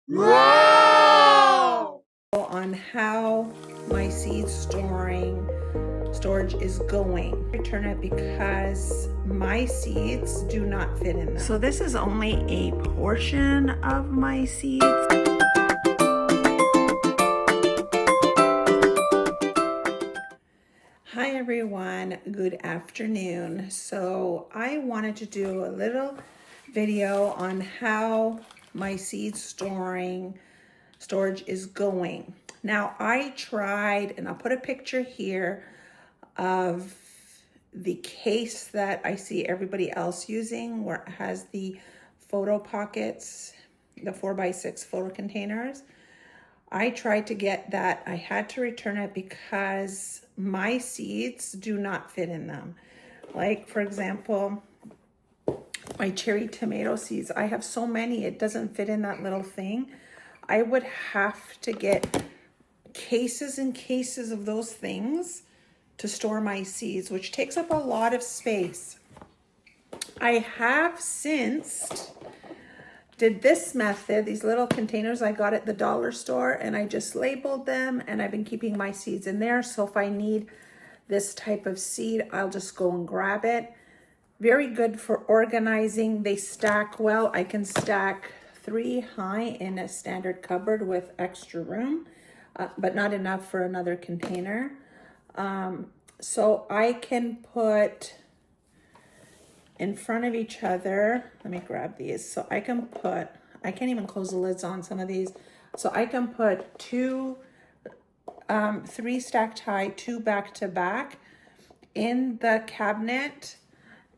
Wow! On how my seed storage is going. Return it because my seeds do not fit in them. So this is only a portion of my seeds. Hi everyone, good afternoon. So I wanted to do a little video on how my seed storage is going. Now I tried, and I'll put a picture here of the case that I see everybody else using, where it has the photo pockets, the 4x6 photo containers. I tried to get that. I had to return it because my seeds do not fit in them. Like, for example, my cherry tomato seeds. I have so many, it doesn't fit in that little thing. I would have to get cases and cases of those things to store my seeds, which takes up a lot of space. I have since did this method, these little containers I got at the dollar store, and I just labeled them, and I've been keeping my seeds in there. So if I need this type of seed, I'll just go and grab it. Very good for organizing. They stack well. I can stack 3 high in a standard cupboard with extra room, but not enough for another container. So I can put in front of each other. Let me grab these. So I can put, I can't even close the lids on some of these. So I can put 3 stacked high, 2 back to back in the cabinet,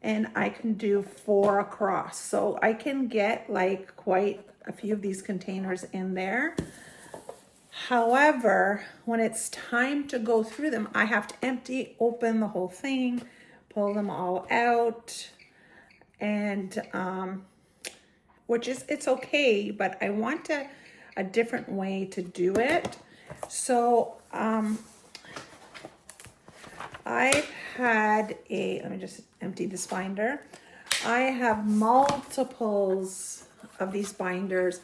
and I can do 4 across. So I can get like quite a few of these containers in there. However, when it's time to go through them, I have to open the whole thing, pull them all out, and which is, it's okay, but I want a different way to do it. So I've had let me just empty this binder. I have multiples of these binders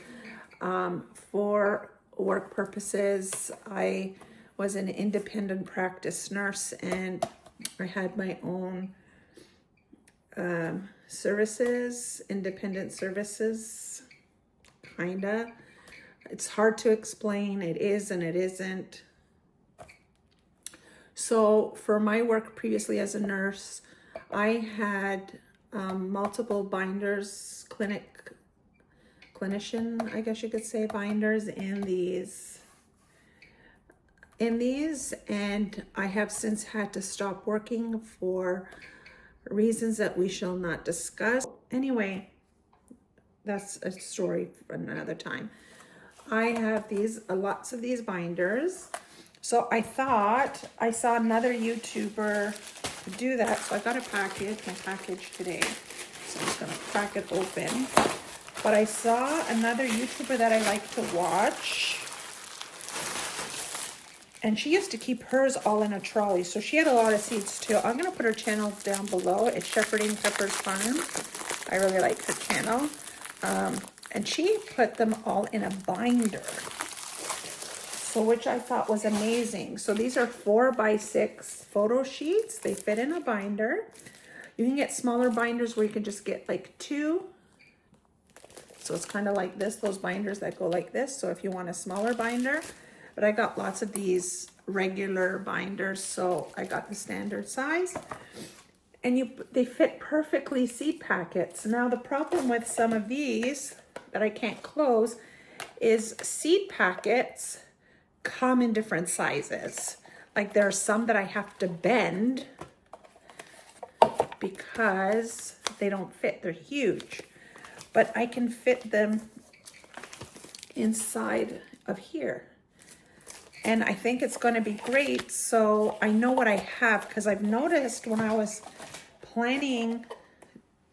for work purposes. I was an independent practice nurse, and I had my own services, independent services, kinda. It's hard to explain. It is and it isn't. So for my work previously as a nurse, I had multiple binders, clinician, I guess you could say, binders in these, and I have since had to stop working for reasons that we shall not discuss. Anyway, that's a story for another time. I have lots of these binders. So I thought I saw another YouTuber do that. So I got my package today. So I'm just gonna crack it open. But I saw another YouTuber that I like to watch, and she used to keep hers all in a trolley. So she had a lot of seeds too. I'm gonna put her channel down below. It's Shepherding Peppers Farm. I really like her channel. And she put them all in a binder. So which I thought was amazing. So these are 4x6 photo sheets. They fit in a binder. You can get smaller binders where you can just get like 2. So it's kind of like this, those binders that go like this. So if you want a smaller binder, but I got lots of these regular binders, so I got the standard size. And they fit perfectly, seed packets. Now the problem with some of these that I can't close is seed packets come in different sizes. Like there are some that I have to bend because they don't fit, they're huge. But I can fit them inside of here. And I think it's gonna be great. So I know what I have, because I've noticed when I was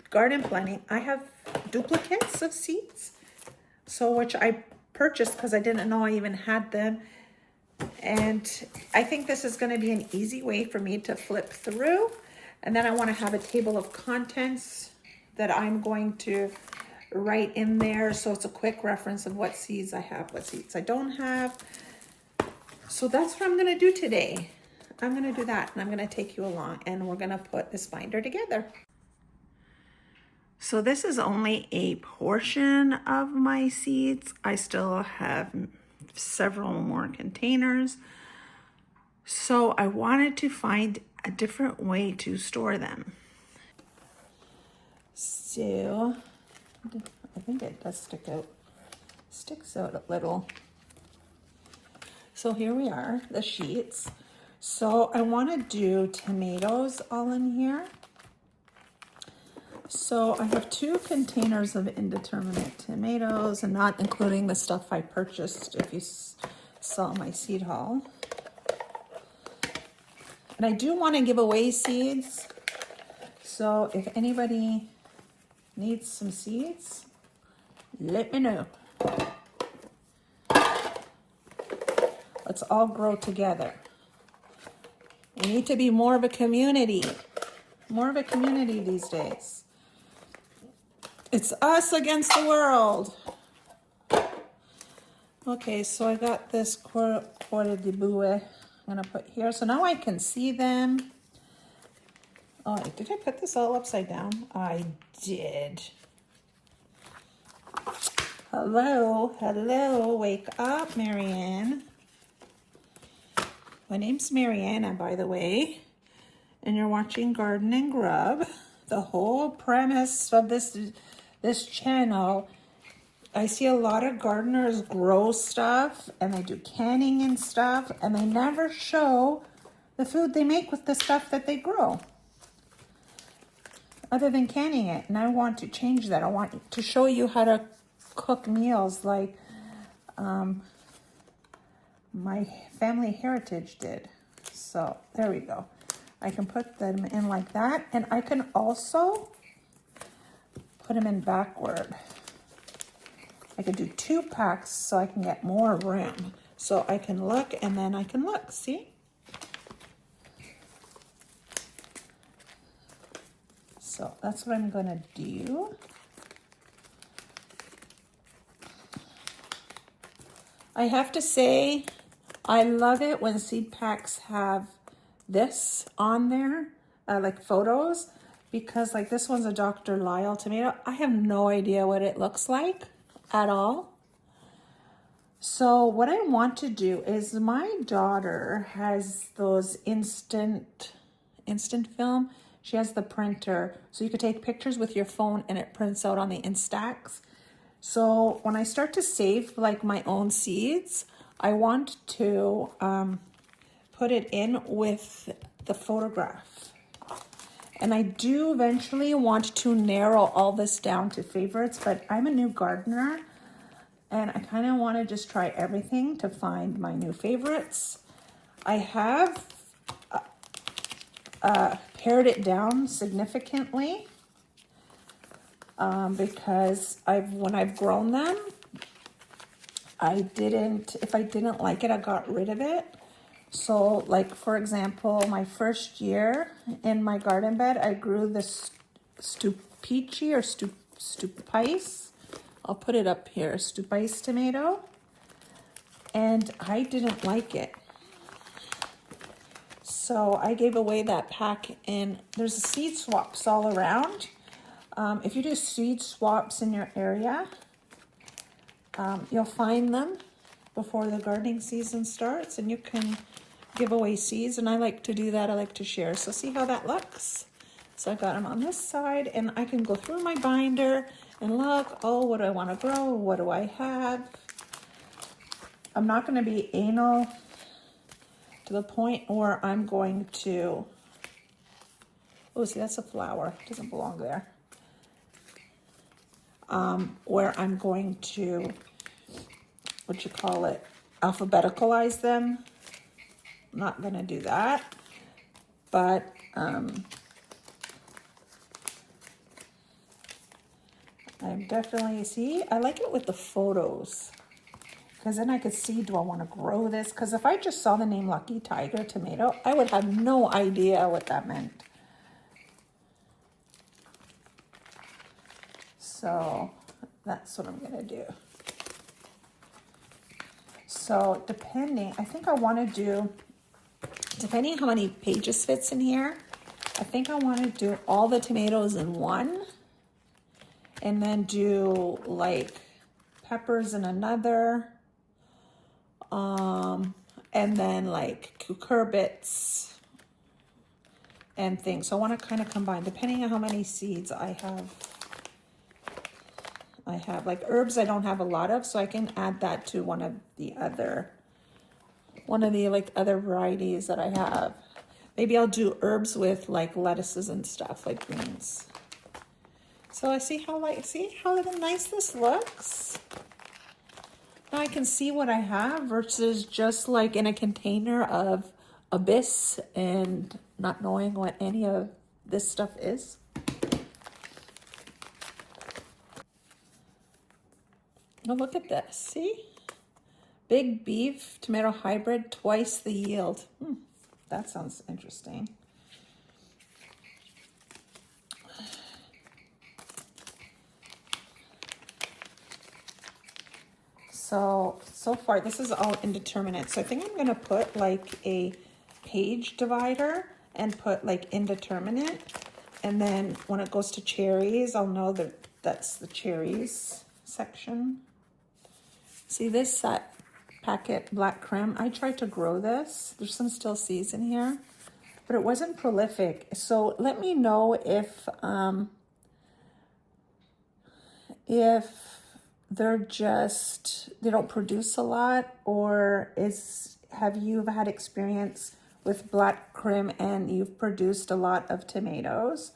garden planning, I have duplicates of seeds. So which I purchased because I didn't know I even had them. And I think this is going to be an easy way for me to flip through. And then I want to have a table of contents that I'm going to right in there. So it's a quick reference of what seeds I have, what seeds I don't have. So that's what I'm gonna do today. I'm gonna do that, and I'm gonna take you along, and we're gonna put this binder together. So this is only a portion of my seeds. I still have several more containers. So I wanted to find a different way to store them. So I think it does sticks out a little. So here we are, the sheets. So I want to do tomatoes all in here. So I have 2 containers of indeterminate tomatoes, and not including the stuff I purchased if you saw my seed haul. And I do want to give away seeds. So if anybody needs some seeds, let me know. Let's all grow together. We need to be more of a community. More of a community these days. It's us against the world. Okay, so I got this quarter de boue I'm gonna put here. So now I can see them. Oh, did I put this all upside down? I did. Hello, hello, wake up, Marianne. My name's Marianna, by the way, and you're watching Garden and Grub. The whole premise of this channel, I see a lot of gardeners grow stuff and they do canning and stuff, and they never show the food they make with the stuff that they grow, other than canning it. And I want to change that. I want to show you how to cook meals like my family heritage did. So there we go. I can put them in like that, and I can also put them in backward. I could do 2 packs so I can get more room. So I can look and then I can look, see? So that's what I'm gonna do. I have to say, I love it when seed packs have this on there, like photos, because like this one's a Dr. Lyle tomato. I have no idea what it looks like at all. So what I want to do is, my daughter has those instant film. She has the printer, so you could take pictures with your phone and it prints out on the Instax. So when I start to save like my own seeds, I want to put it in with the photograph. And I do eventually want to narrow all this down to favorites, but I'm a new gardener and I kind of want to just try everything to find my new favorites. I have pared it down significantly because when I've grown them, if I didn't like it, I got rid of it. So like, for example, my first year in my garden bed, I grew this stupici or stupice. I'll put it up here, stupice tomato. And I didn't like it. So I gave away that pack, and there's seed swaps all around. If you do seed swaps in your area, you'll find them before the gardening season starts, and you can give away seeds, and I like to do that. I like to share. So see how that looks? So I got them on this side, and I can go through my binder and look, oh, what do I want to grow? What do I have? I'm not going to be anal to the point where I'm going to, oh, see, that's a flower. It doesn't belong there. Where I'm going to, alphabeticalize them. I'm not going to do that. But I'm definitely, see, I like it with the photos. Because then I could see, do I want to grow this? Because if I just saw the name Lucky Tiger tomato, I would have no idea what that meant. So That's what I'm gonna do. So depending, I think I wanna do, depending how many pages fits in here, I think I wanna do all the tomatoes in one, and then do like peppers in another, and then like cucurbits and things. So I want to kind of combine depending on how many seeds I have. Like herbs I don't have a lot of, so I can add that to one of the like other varieties that I have. Maybe I'll do herbs with like lettuces and stuff, like greens. So I see how nice this looks. Now I can see what I have versus just like in a container of abyss and not knowing what any of this stuff is. Now look at this, see? Big beef tomato hybrid, twice the yield. That sounds interesting. So far, this is all indeterminate. So I think I'm gonna put like a page divider and put like indeterminate. And then when it goes to cherries, I'll know that that's the cherries section. See this packet black creme? I tried to grow this. There's some still seeds in here, but it wasn't prolific. So let me know if they don't produce a lot, or have you had experience with black creme and you've produced a lot of tomatoes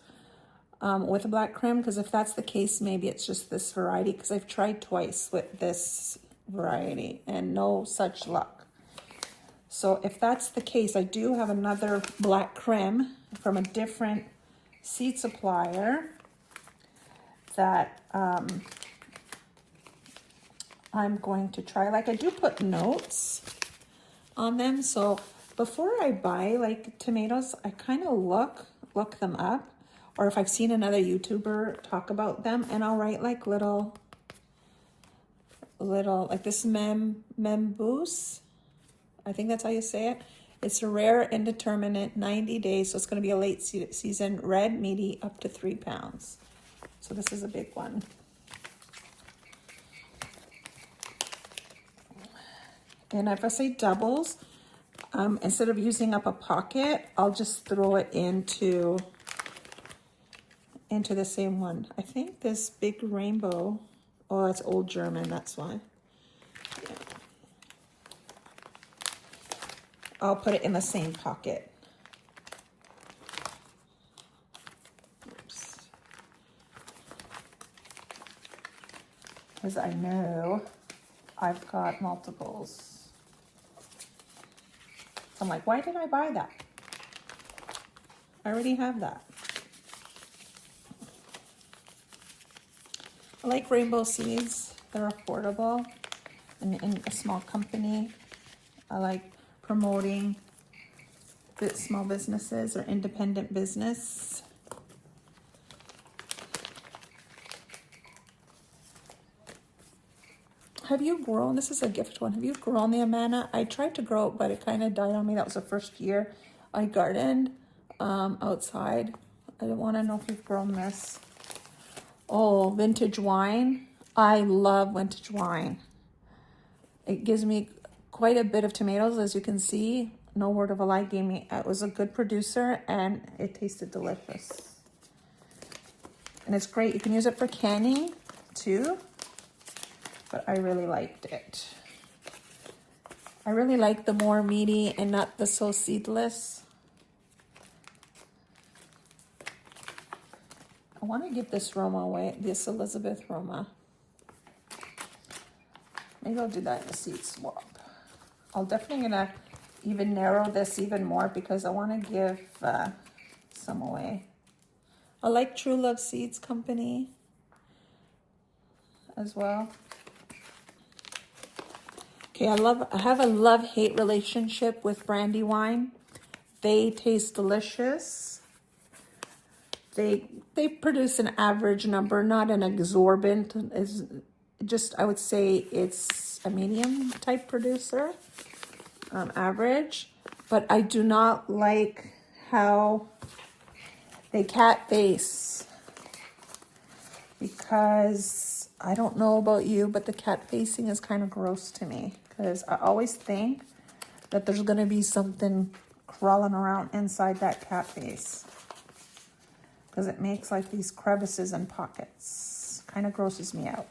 with black creme? Because if that's the case, maybe it's just this variety, because I've tried twice with this variety and no such luck. So if that's the case, I do have another black creme from a different seed supplier that I'm going to try. Like I do put notes on them. So before I buy like tomatoes, I kind of look them up, or if I've seen another YouTuber talk about them, and I'll write like little like this memboos. I think that's how you say it. It's a rare, indeterminate, 90 days. So it's going to be a late season, red, meaty, up to 3 pounds. So this is a big one. And if I say doubles, instead of using up a pocket, I'll just throw it into the same one. I think this big rainbow, oh, that's old German, that's why. Yeah. I'll put it in the same pocket. Oops. Because I know I've got multiples. I'm like, why did I buy that? I already have that. I like rainbow seeds. They're affordable and in a small company. I like promoting small businesses or independent business. Have you grown, this is a gift one, have you grown the Amana? I tried to grow it, but it kind of died on me. That was the first year I gardened outside. I want to know if you've grown this. Oh, vintage wine. I love vintage wine. It gives me quite a bit of tomatoes, as you can see. No word of a lie, it was a good producer, and it tasted delicious. And it's great. You can use it for canning too. But I really liked it. I really like the more meaty and not the so seedless. I want to give this Roma away, this Elizabeth Roma. Maybe I'll do that in the seed swap. I'll definitely gonna even narrow this even more because I want to give some away. I like True Love Seeds Company as well. Okay, I have a love-hate relationship with Brandywine. They taste delicious. they produce an average number, not an exorbitant. Is just, I would say it's a medium type producer, average. But I do not like how they cat face, because I don't know about you, but the cat facing is kind of gross to me, because I always think that there's going to be something crawling around inside that cat face, because it makes like these crevices and pockets. Kind of grosses me out.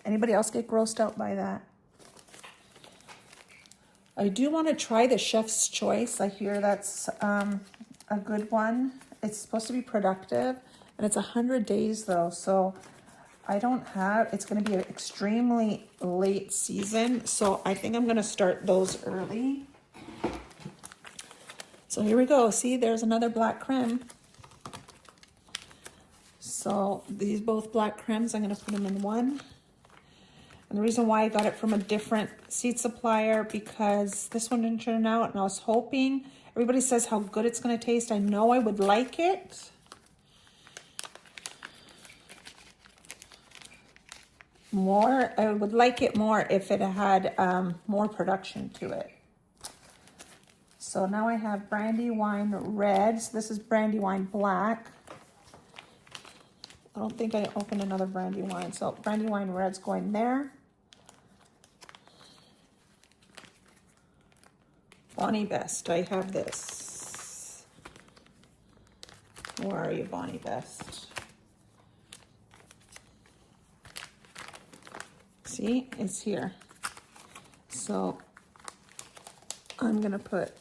Anybody else get grossed out by that? I do want to try the Chef's Choice. I hear that's a good one. It's supposed to be productive, and it's 100 days though, so I don't have, it's going to be an extremely late season, so I think I'm going to start those early. So here we go. See, there's another black creme. So these both black cremes, I'm going to put them in one. And the reason why I got it from a different seed supplier, because this one didn't turn out, and I was hoping, everybody says how good it's going to taste. I know I would like it. More, I would like it more if it had more production to it. So now I have Brandywine Reds. This is Brandywine Black. I don't think I opened another Brandywine. So Brandywine Red's going there. Bonnie Best, I have this. Where are you, Bonnie Best? See, it's here. So I'm gonna put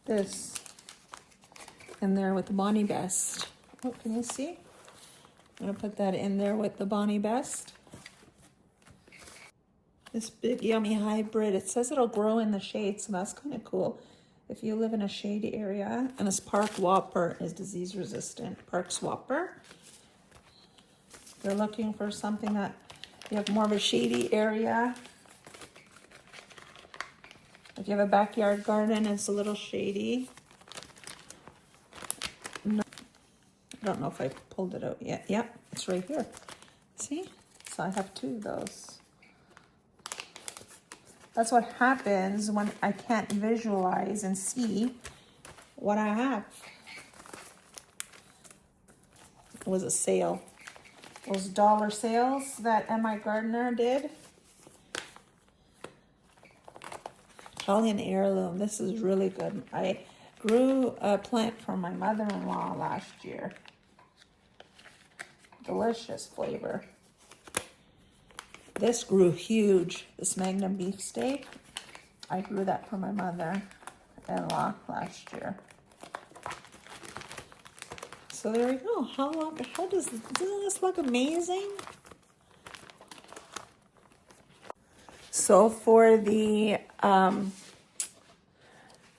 this in there with the Bonnie Best. Oh, can you see? I'm gonna put that in there with the Bonnie Best. This big yummy hybrid, it says it'll grow in the shade, so that's kind of cool. If you live in a shady area, and this Park Whopper is disease resistant. Park Swapper. They're looking for something that you have more of a shady area. If you have a backyard garden, it's a little shady. No, I don't know if I pulled it out yet. Yep, it's right here. See? So I have two of those. That's what happens when I can't visualize and see what I have. It was a sale. Those dollar sales that M.I. Gardner did. Italian heirloom. This is really good. I grew a plant from my mother-in-law last year. Delicious flavor. This grew huge. This Magnum beefsteak. I grew that for my mother-in-law last year. So there we go. Doesn't this look amazing? So for the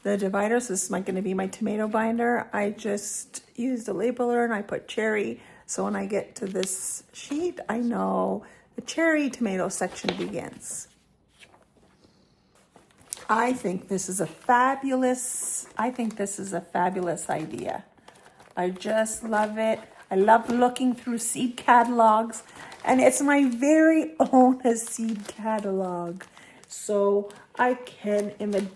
dividers, this is going to be my tomato binder. I just used a labeler and I put cherry. So when I get to this sheet, I know the cherry tomato section begins. I think this is a fabulous idea. I just love it. I love looking through seed catalogs, and it's my very own seed catalog. So I can, in the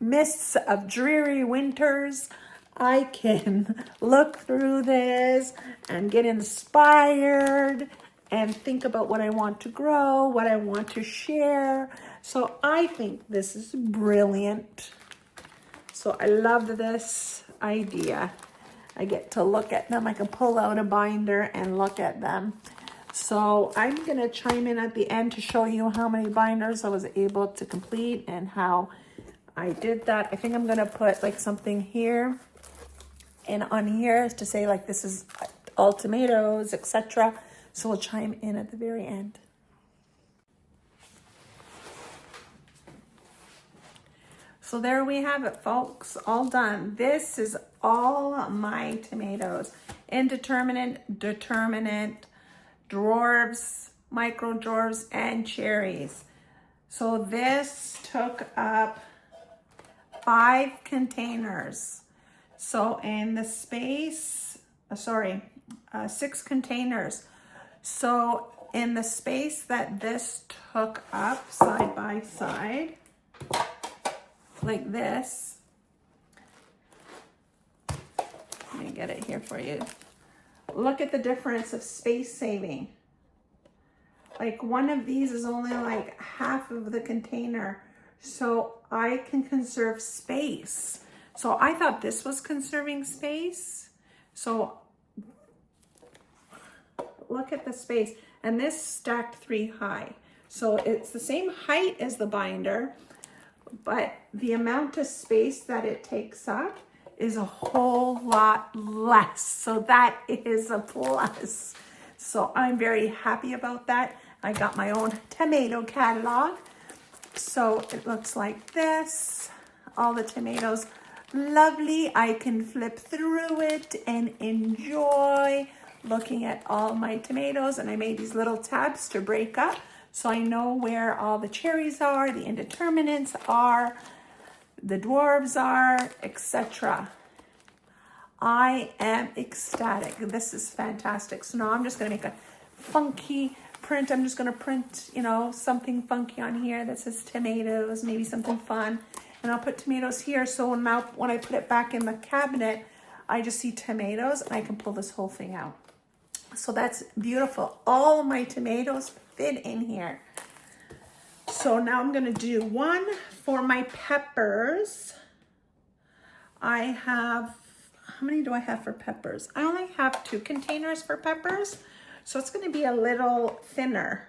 midst of dreary winters, I can look through this and get inspired and think about what I want to grow, what I want to share. So I think this is brilliant. So I love this idea. I get to look at them. I can pull out a binder and look at them. So I'm going to chime in at the end to show you how many binders I was able to complete and how I did that. I think I'm going to put like something here and on here to say like this is all tomatoes, etc. So we'll chime in at the very end. So there we have it, folks, all done. This is all my tomatoes. Indeterminate, determinate, dwarfs, micro dwarfs, and cherries. So this took up 5 containers. So in the space, 6 containers. So in the space that this took up side by side, like this, let me get it here for you. Look at the difference of space saving. Like one of these is only like half of the container, so I can conserve space. So I thought this was conserving space. So look at the space, and this stacked 3 high. So it's the same height as the binder, but the amount of space that it takes up is a whole lot less. So that is a plus. So I'm very happy about that. I got my own tomato catalog. So it looks like this. All the tomatoes, lovely. I can flip through it and enjoy looking at all my tomatoes. And I made these little tabs to break up so I know where all the cherries are, the indeterminates are, the dwarves are, etc. I am ecstatic. This is fantastic. So now I'm just going to make a funky print. I'm just going to print, you know, something funky on here that says tomatoes, maybe something fun. And I'll put tomatoes here. So now when I put it back in the cabinet, I just see tomatoes and I can pull this whole thing out. So that's beautiful. All my tomatoes fit in here. So now I'm going to do one for my peppers. I have, how many do I have for peppers? I only have 2 containers for peppers. So it's going to be a little thinner.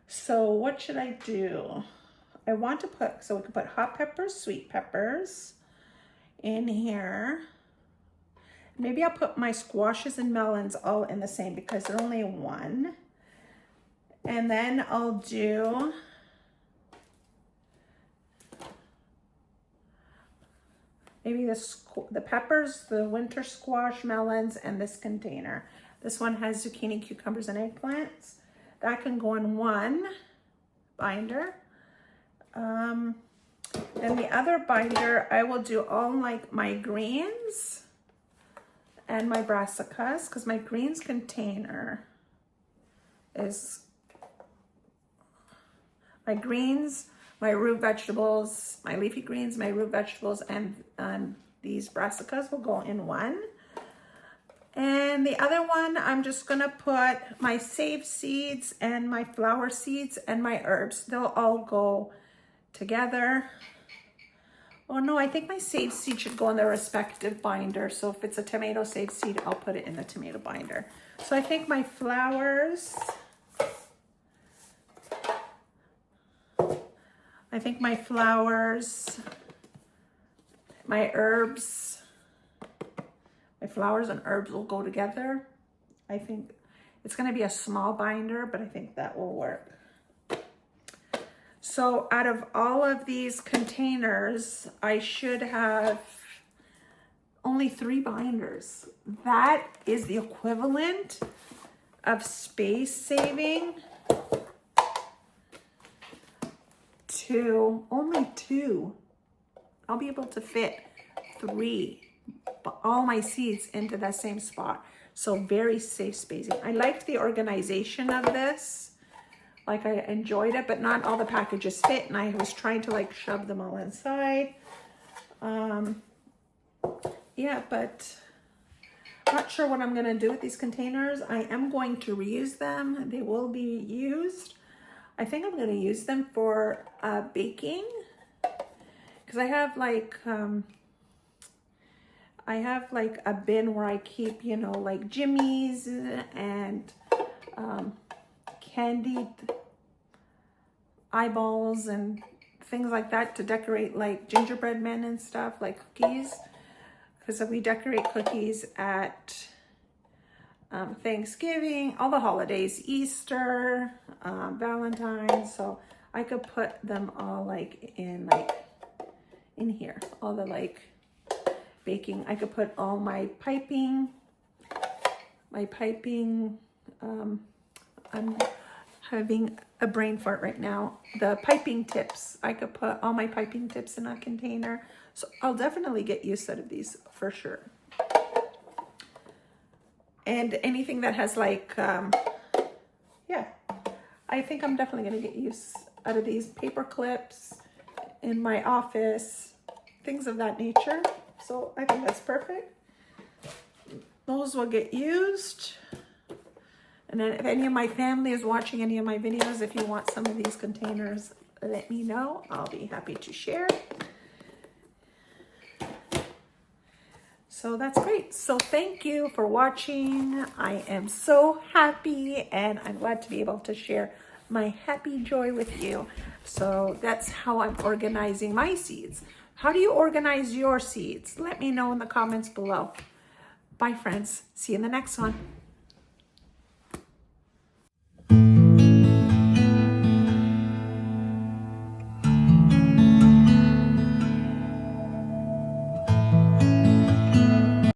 So what should I do? I want to put, so we can put hot peppers, sweet peppers in here. Maybe I'll put my squashes and melons all in the same because they're only 1. And then I'll do maybe the peppers, the winter squash, melons, and this container. This one has zucchini, cucumbers, and eggplants. That can go in 1 binder. And the other binder, I will do all like my greens and my brassicas, because my greens container is my greens, my root vegetables, my leafy greens, my root vegetables, and these brassicas will go in 1. And the other one, I'm just gonna put my save seeds and my flower seeds and my herbs. They'll all go together. Oh no, I think my save seed should go in their respective binder. So if it's a tomato save seed, I'll put it in the tomato binder. So I think my flowers, my herbs, my flowers and herbs will go together. I think it's going to be a small binder, but I think that will work. So out of all of these containers, I should have only 3 binders. That is the equivalent of space saving to only 2. I'll be able to fit 3, all my seeds into that same spot. So very safe spacing. I liked the organization of this. Like I enjoyed it, but not all the packages fit, and I was trying to like shove them all inside. Yeah, but I'm not sure what I'm gonna do with these containers. I am going to reuse them. They will be used. I think I'm gonna use them for baking, because I have like a bin where I keep, you know, like jimmies and candied eyeballs and things like that to decorate like gingerbread men and stuff, like cookies, because we decorate cookies at Thanksgiving, all the holidays, Easter, Valentine's. So I could put them all like in here, all the like baking. I could put all my piping, having a brain fart right now. The piping tips, I could put all my piping tips in a container. So I'll definitely get use out of these for sure. And anything that has like, yeah, I think I'm definitely gonna get use out of these paper clips in my office, things of that nature. So I think that's perfect. Those will get used. And then if any of my family is watching any of my videos, if you want some of these containers, let me know. I'll be happy to share. So that's great. So thank you for watching. I am so happy and I'm glad to be able to share my happy joy with you. So that's how I'm organizing my seeds. How do you organize your seeds? Let me know in the comments below. Bye friends. See you in the next one.